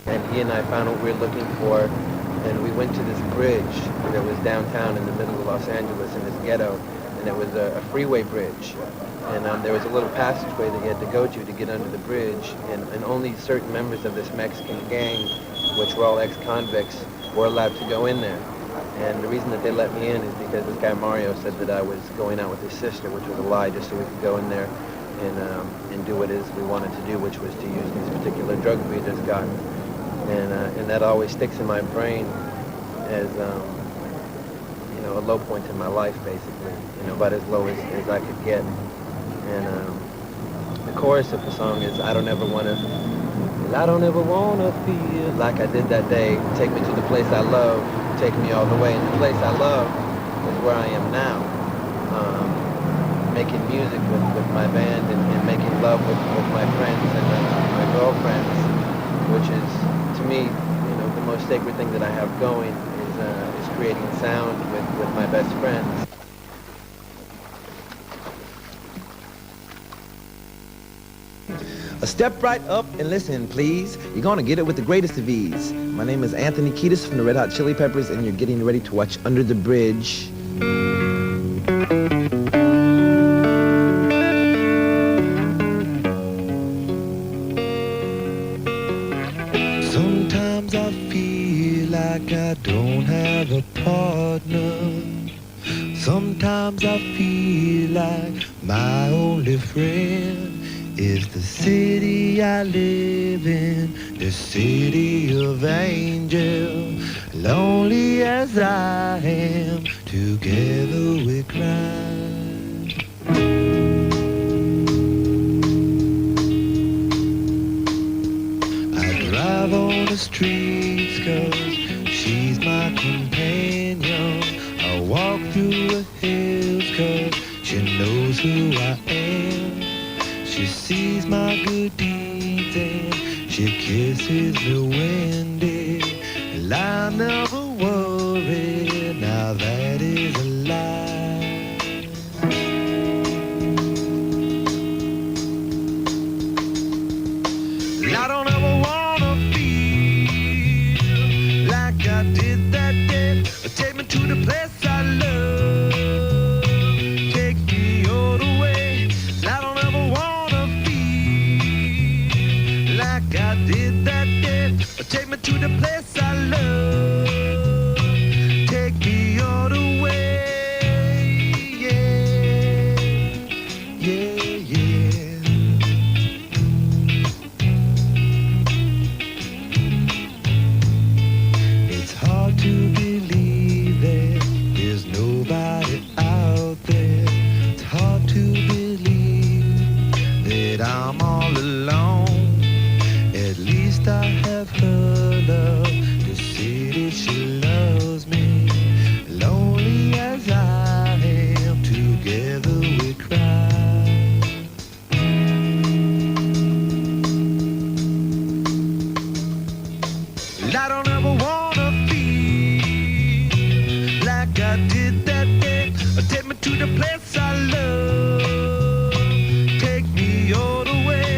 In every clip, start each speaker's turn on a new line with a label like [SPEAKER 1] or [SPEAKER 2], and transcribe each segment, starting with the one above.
[SPEAKER 1] and he and I found what we were looking for, and we went to this bridge that was downtown in the middle of Los Angeles in this ghetto, and it was a freeway bridge, and there was a little passageway that you had to go to get under the bridge, and only certain members of this Mexican gang, which were all ex-convicts, were allowed to go in there. And the reason that they let me in is because this guy Mario said that I was going out with his sister, which was a lie, just so we could go in there and do what it is we wanted to do, which was to use these particular drugs we had just gotten. And that always sticks in my brain as you know, a low point in my life, basically, you know, about as low as I could get. And the chorus of the song is, I don't ever wanna feel like I did that day. Take me to the place I love, take me all the way. And the place I love is where I am now, making music with my band and making love with my friends and my girlfriends, which is, to me, you know, the most sacred thing that I have going is creating sound with my best friends.
[SPEAKER 2] Step right up and listen, please. You're gonna get it with the greatest of ease. My name is Anthony Kiedis from the Red Hot Chili Peppers, and you're getting ready to watch Under the Bridge.
[SPEAKER 3] Sometimes I feel like I don't have a partner. Sometimes I feel like my only friend is the city I live in, the city of angels. Lonely as I am, together we cry. I drive on the streets 'cause she's my companion. I walk through the hills 'cause she knows who I am. She sees my good deeds and she kisses me when dead. And I never worry, now that is a lie. I don't ever wanna feel like I did that day. Take me to the place I love, take me all the way. I don't ever wanna like I did that day. Take me to the place I love, take me all the way. Yeah, yeah, yeah. It's hard to believe that there's nobody out there. It's hard to believe that I'm all alone. At least I have her love, the city she loves me. Lonely as I am, together we cry. I don't ever wanna feel like I did that day. Take me to the place I love, take me all the way.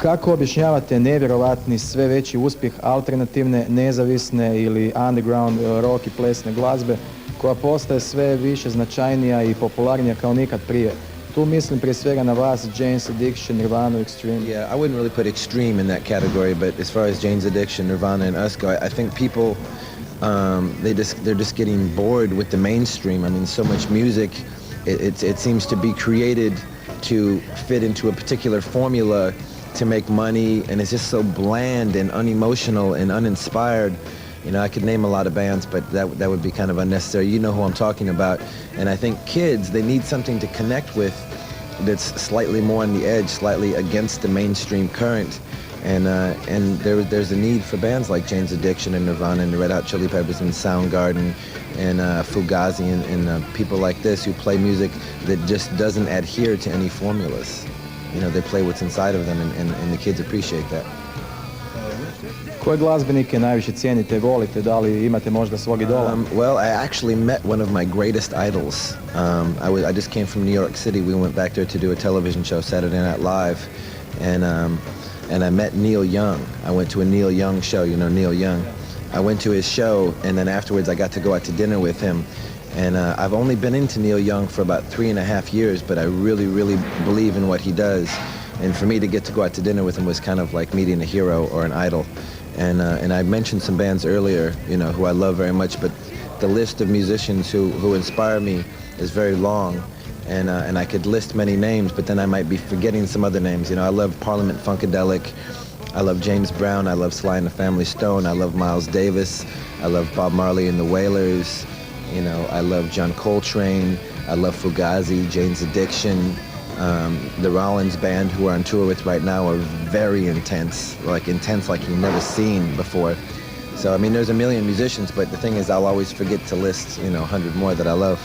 [SPEAKER 4] Kako objašnjavate nevjerovatni sve veći uspjeh alternativne, nezavisne ili underground rock i plesne glazbe koja postaje sve više značajnija i popularnija kao nikad prije? Tu mislim prije svega na vas, Jane's Addiction, Nirvana, Extreme.
[SPEAKER 2] Yeah, I wouldn't really put Extreme in that category, but as far as Jane's Addiction, Nirvana, and us go, I think people, they're just getting bored with the mainstream. I mean, so much music, it seems to be created to fit into a particular formula to make money, and it's just so bland and unemotional and uninspired. You know, I could name a lot of bands, but that would be kind of unnecessary. You know who I'm talking about. And I think kids, they need something to connect with that's slightly more on the edge, slightly against the mainstream current. And there's a need for bands like Jane's Addiction and Nirvana and the Red Hot Chili Peppers and Soundgarden and Fugazi and people like this who play music that just doesn't adhere to any formulas. You know, they play what's inside of them, and the kids appreciate that.
[SPEAKER 4] Koje glazbenike najviše cijenite, volite, da li imate možda svog idola?
[SPEAKER 2] Well, I actually met one of my greatest idols. I just came from New York City. We went back there to do a television show, Saturday Night Live, and I met Neil Young. I went to a Neil Young show, you know Neil Young. I went to his show, and then afterwards I got to go out to dinner with him. And I've only been into Neil Young for about 3.5 years, but I really, really believe in what he does. And for me to get to go out to dinner with him was kind of like meeting a hero or an idol. And I mentioned some bands earlier, you know, who I love very much, but the list of musicians who inspire me is very long. And I could list many names, but then I might be forgetting some other names. You know, I love Parliament Funkadelic. I love James Brown. I love Sly and the Family Stone. I love Miles Davis. I love Bob Marley and the Wailers. You know, I love John Coltrane. I love Fugazi, Jane's Addiction. The Rollins band, who are on tour with right now, are very intense like you've never seen before. So, I mean, there's a million musicians, but the thing is, I'll always forget to list, you know, 100 more that I love.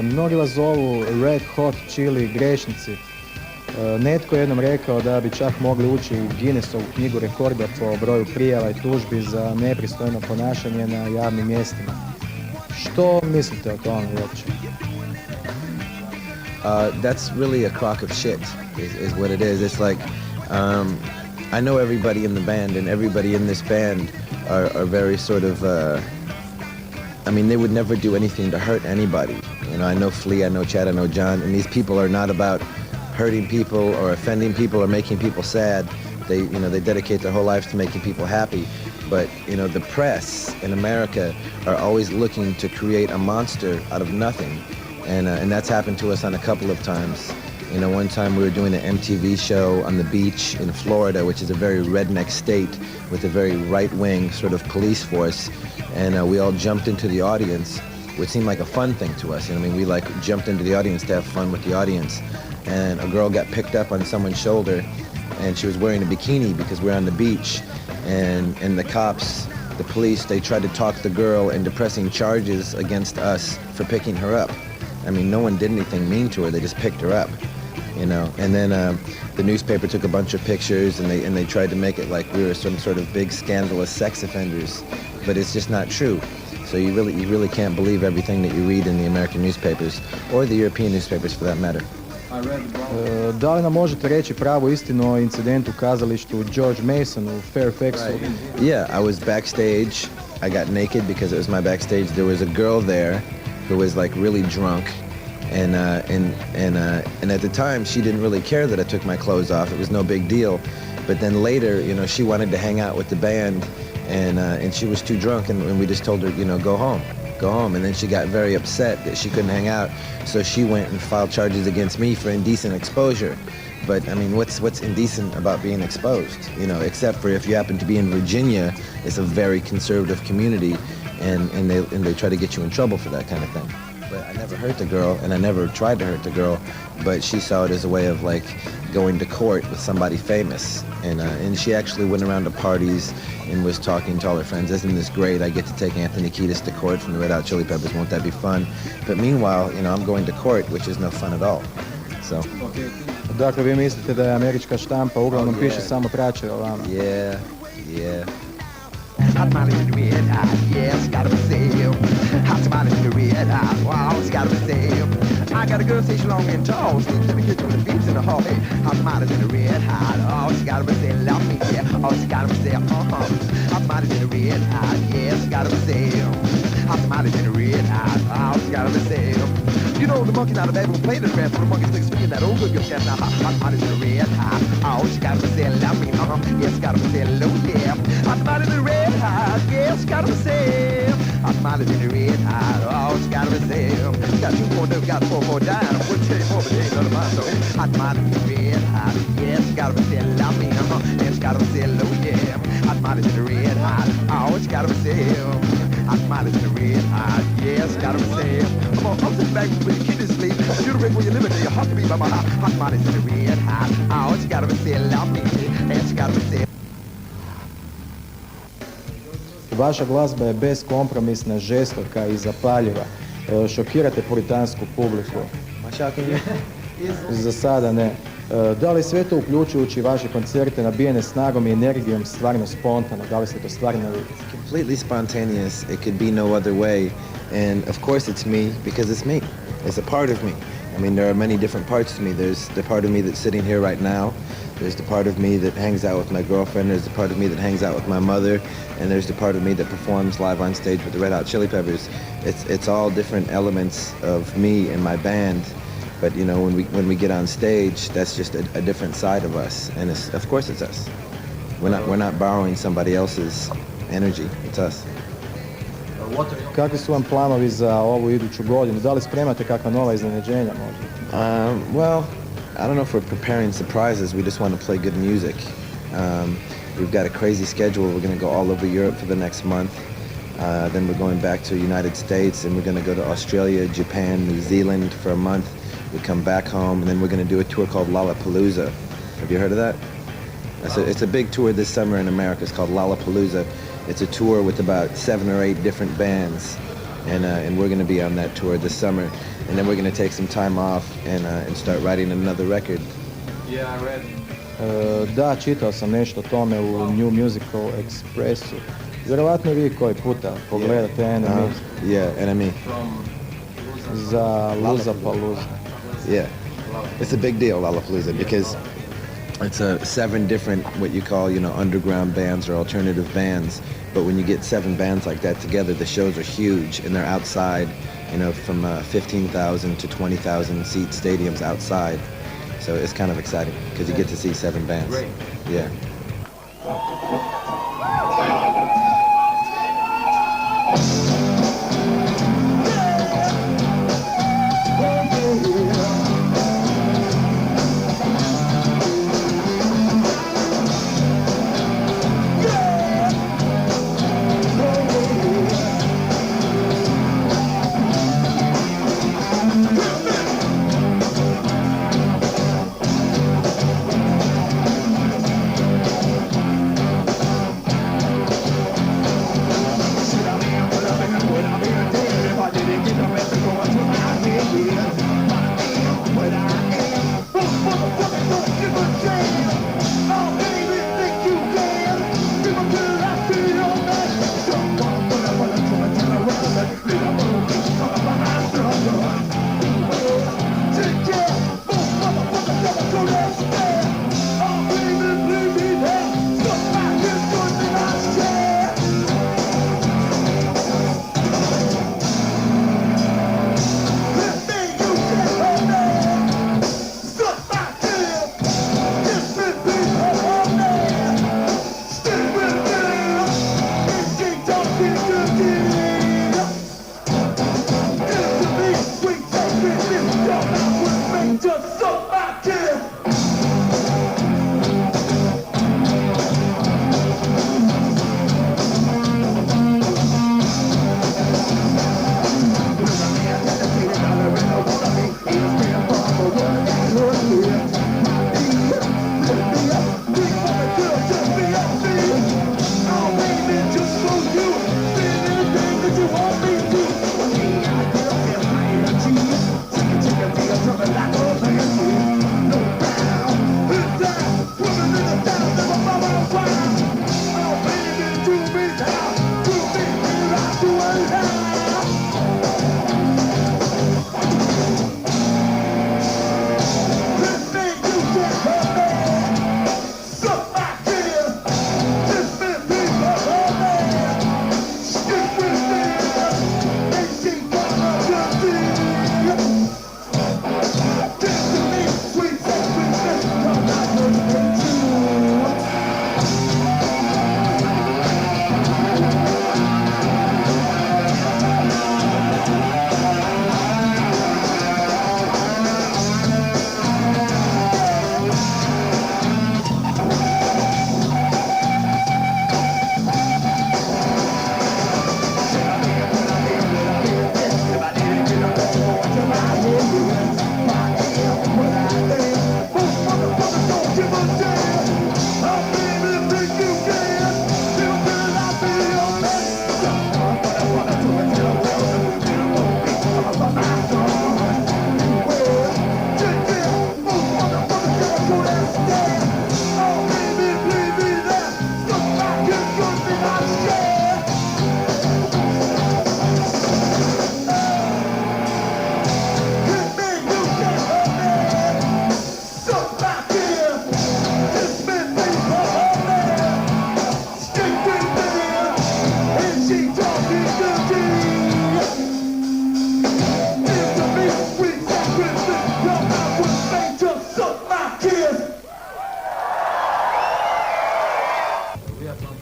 [SPEAKER 4] Mnogi vas zovu Red Hot Chili grešnici. Netko je jednom rekao da bi čak mogli ući u Guinnessovu knjigu rekorda po broju prijava i tužbi za nepristojno ponašanje na javnim mjestima. Što mislite o tome uopće?
[SPEAKER 2] That's really a crock of shit, is what it is. It's like, I know everybody in the band, and everybody in this band are very sort of, I mean, they would never do anything to hurt anybody. You know, I know Flea, I know Chad, I know John, and these people are not about hurting people or offending people or making people sad. They, you know, they dedicate their whole lives to making people happy. But, you know, the press in America are always looking to create a monster out of nothing. And that's happened to us on a couple of times. You know, one time we were doing an MTV show on the beach in Florida, which is a very redneck state with a very right-wing sort of police force. And we all jumped into the audience, which seemed like a fun thing to us. You know, I mean, we like jumped into the audience to have fun with the audience. And a girl got picked up on someone's shoulder, and she was wearing a bikini because we're on the beach. And the cops, the police, they tried to talk the girl into pressing charges against us for picking her up. I mean, no one did anything mean to her, they just picked her up. you know. And then the newspaper took a bunch of pictures, and they tried to make it like we were some sort of big scandalous sex offenders, but it's just not true. So you really can't believe everything that you read in the American newspapers, or the European newspapers for that matter.
[SPEAKER 4] Da li nam možete reći pravu istinu o incidentu u kazalištu George Mason u Fairfaxu?
[SPEAKER 2] Yeah, I was backstage. I got naked because it was my backstage. There was a girl there who was like really drunk, and at the time she didn't really care that I took my clothes off. It was no big deal. But then later, you know, she wanted to hang out with the band, and she was too drunk, and we just told her, you know, go home. And then she got very upset that she couldn't hang out, so she went and filed charges against me for indecent exposure. But I mean, what's indecent about being exposed? You know, except for if you happen to be in Virginia, it's a very conservative community, and they try to get you in trouble for that kind of thing. But I never hurt the girl, and I never tried to hurt the girl, but she saw it as a way of like going to court with somebody famous, and she actually went around to parties and was talking to all her friends. Isn't this great? I get to take Anthony Kiedis to court from the Red Hot Chili Peppers. Won't that be fun? But meanwhile, you know, I'm going to court, which is no fun at all. So.
[SPEAKER 4] Dakle, vi mislite da je američka štampa uglavnom piše samo trače o vama?
[SPEAKER 2] Yeah.
[SPEAKER 5] Hot mileage in the red hot, yeah, it's gotta be saved. Hot mileage in the red hot, wow, it's gotta be saved. I got a girl station long and tall, sleeps in the kitchen with the beeps in the hall. Hey, hot mileage in the red hot, oh, it's gotta be saved. Love me, yeah, oh, it's gotta be saved. Hot mileage in the red hot, yeah, it's gotta be saved. Hot mileage in the red hot, oh, it's gotta be saved. You know the monkey not a bad one playing the rap, but the monkey sticks spinning that old good girl cat. Now hot mileage in the red hot, oh, it's gotta be saved. Love me, yeah, it's gotta be saved. Low, yeah, hot mileage in the red hot, yeah, it's gotta be saved. Hot mileage in the red hot, oh, it's gotta be saved. Got 2 more down, got 4 more down. I wouldn't tell you more, but they ain't none of mine. So hot mileage in the red hot, yeah, it's gotta be saved. Love me, yeah, it's gotta be saved. Low, yeah, hot mileage in the red hot, oh, it's gotta be saved. Hot mileage in the red hot, yeah, it's gotta be saved. I'm sitting back with the kid to sleep. You the where you live, and you have to be by my hot mileage in the red hot, oh, it's gotta be saved. Love me, yeah, it's gotta be saved.
[SPEAKER 4] Vaša glazba je beskompromisna, žestoka i zapaljiva. Šokirate puritansku publiku. Za sada ne. Da li sve to uključujući vaše koncerte nabijene snagom i energijom stvarno spontano? Da li ste to stvarno vidjeli?
[SPEAKER 2] Completely spontaneous. It could be no other way. And of course it's me because it's me. It's a part of me. I mean, there are many different parts to me. There's the part of me that's sitting here right now. There's the part of me that hangs out with my girlfriend. There's the part of me that hangs out with my mother. And there's the part of me that performs live on stage with the Red Hot Chili Peppers. It's all different elements of me and my band. But, you know, when we get on stage, that's just a different side of us. And of course it's us. We're not borrowing somebody else's energy. It's us.
[SPEAKER 4] Kakvi su vam planovi za ovu iduću godinu? Da li spremate kakva nova iznenađenja možda?
[SPEAKER 2] Well, I don't know if we're preparing surprises. We just want to play good music. We've got a crazy schedule. We're going to go all over Europe for the next month. Then we're going back to the United States, and we're going to go to Australia, Japan, New Zealand for a month. We come back home, and then we're going to do a tour called Lollapalooza. Have you heard of that? It's a big tour this summer in America. It's called Lollapalooza. It's a tour with about 7 or 8 different bands, and we're going to be on that tour this summer. And then we're going to take some time off and start writing another record.
[SPEAKER 1] Yeah, I read.
[SPEAKER 4] Da, čitao sam nešto o tome u New Musical Expressu. Vjerovatno vi koji puta pogledate NME.
[SPEAKER 2] Yeah, NME.
[SPEAKER 4] Za Lollapalooza.
[SPEAKER 2] Yeah, it's a big deal, Lollapalooza, because it's 7 different, what you call, you know, underground bands or alternative bands. But when you get 7 bands like that together, the shows are huge, and they're outside, you know, from 15,000 to 20,000 seat stadiums outside. So it's kind of exciting because you get to see 7 bands.
[SPEAKER 1] Great.
[SPEAKER 2] Yeah.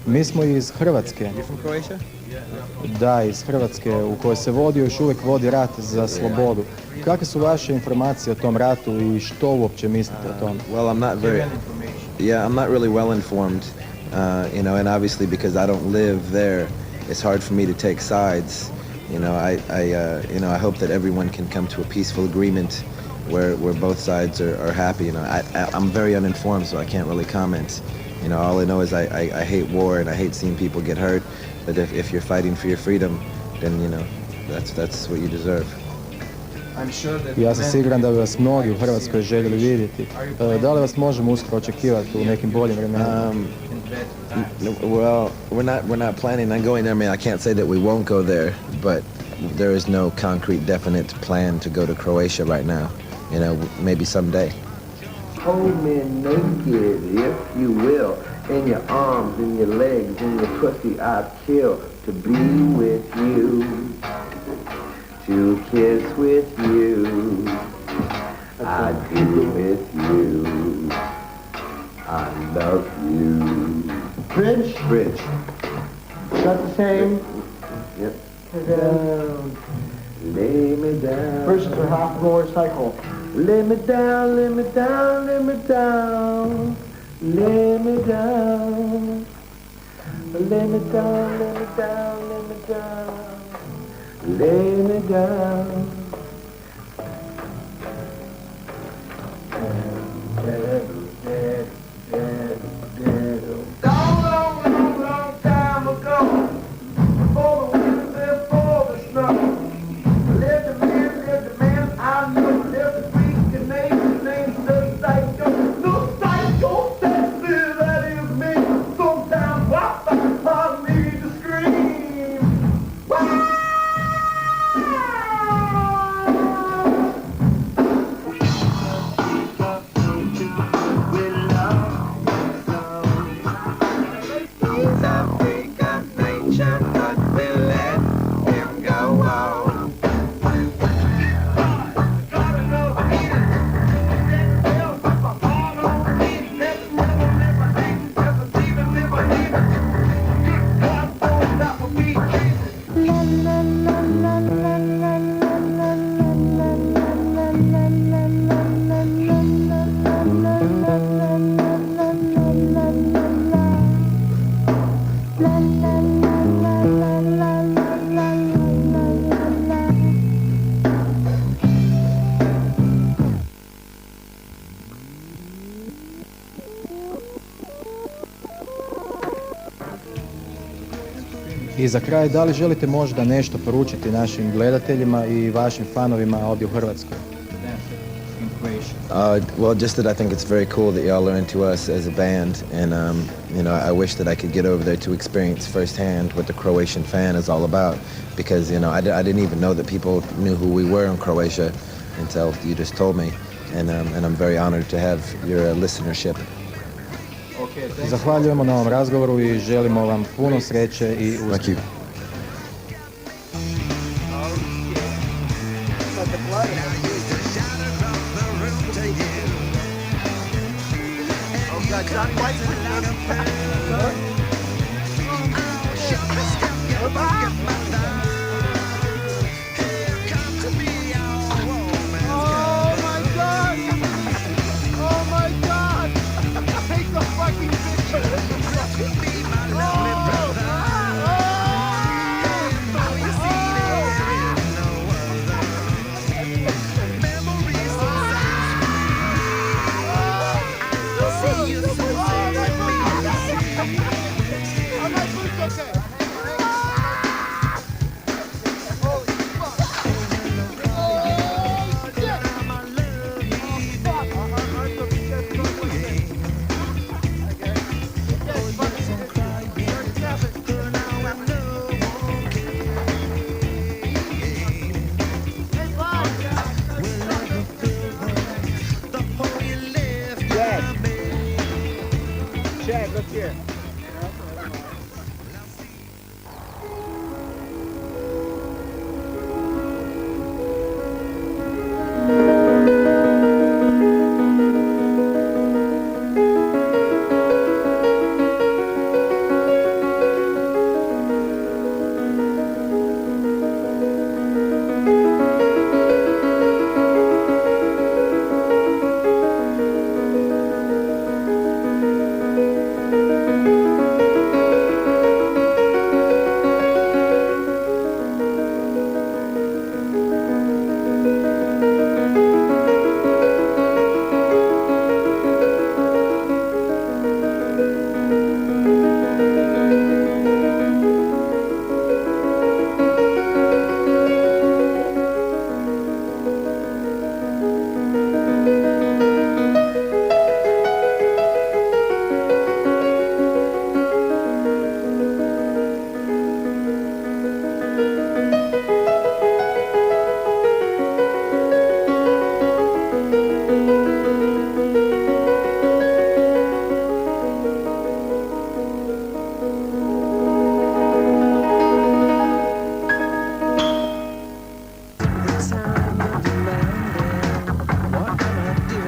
[SPEAKER 4] Mi smo iz Hrvatske.
[SPEAKER 2] You from Croatia?
[SPEAKER 4] Da, iz Hrvatske, u kojoj se vodi, još uvijek vodi rat za slobodu. Kakve su vaše informacije o tom ratu i što uopće mislite o tom?
[SPEAKER 2] Well, I'm not really well informed, and obviously because I don't live there, it's hard for me to take sides. I hope that everyone can come to a peaceful agreement where both sides are happy. I'm very uninformed, so I can't really comment. All I know is I hate war and I hate seeing people get hurt. But if you're fighting for your freedom, then that's what you deserve.
[SPEAKER 4] Ja sam siguran da bi vas mnogi u Hrvatskoj željeli vidjeti. Da li vas možemo uskoro očekivati u nekim boljim vremenima?
[SPEAKER 2] Well, we're not planning on going there. I mean, I can't say that we won't go there, but there is no concrete, definite plan to go to Croatia right now. Maybe someday.
[SPEAKER 5] Hold me naked, if you will, in your arms, in your legs, in your pussy, I'd kill to be with you, to kiss with you, I'd do with you, I love you. Bridge? Bridge. Is that the same? Yep. Down. Lay me down. Verses are half roller cycle. Lay me down, lay me down, lay me down. Lay me down. Lay me down, lay me down, lay me down. Lay me down. Long time ago, before the wind, before the snow, lived a man I knew, lived a Greek nation named the Psycho. The Psycho says that is me. Sometimes I need to scream. Wow!
[SPEAKER 4] I za kraj, da li želite možda nešto poručiti našim gledateljima i vašim fanovima ovdje u Hrvatskoj?
[SPEAKER 2] Well, just that I think it's very cool that y'all are into us as a band, and I wish that I could get over there to experience firsthand what the Croatian fan is all about, because I didn't even know that people knew who we were in Croatia until you just told me, and I'm very honored to have your listenership.
[SPEAKER 4] Zahvaljujemo na ovom razgovoru i želimo vam puno sreće i uspjeha.
[SPEAKER 2] Thank you.
[SPEAKER 5] Okay.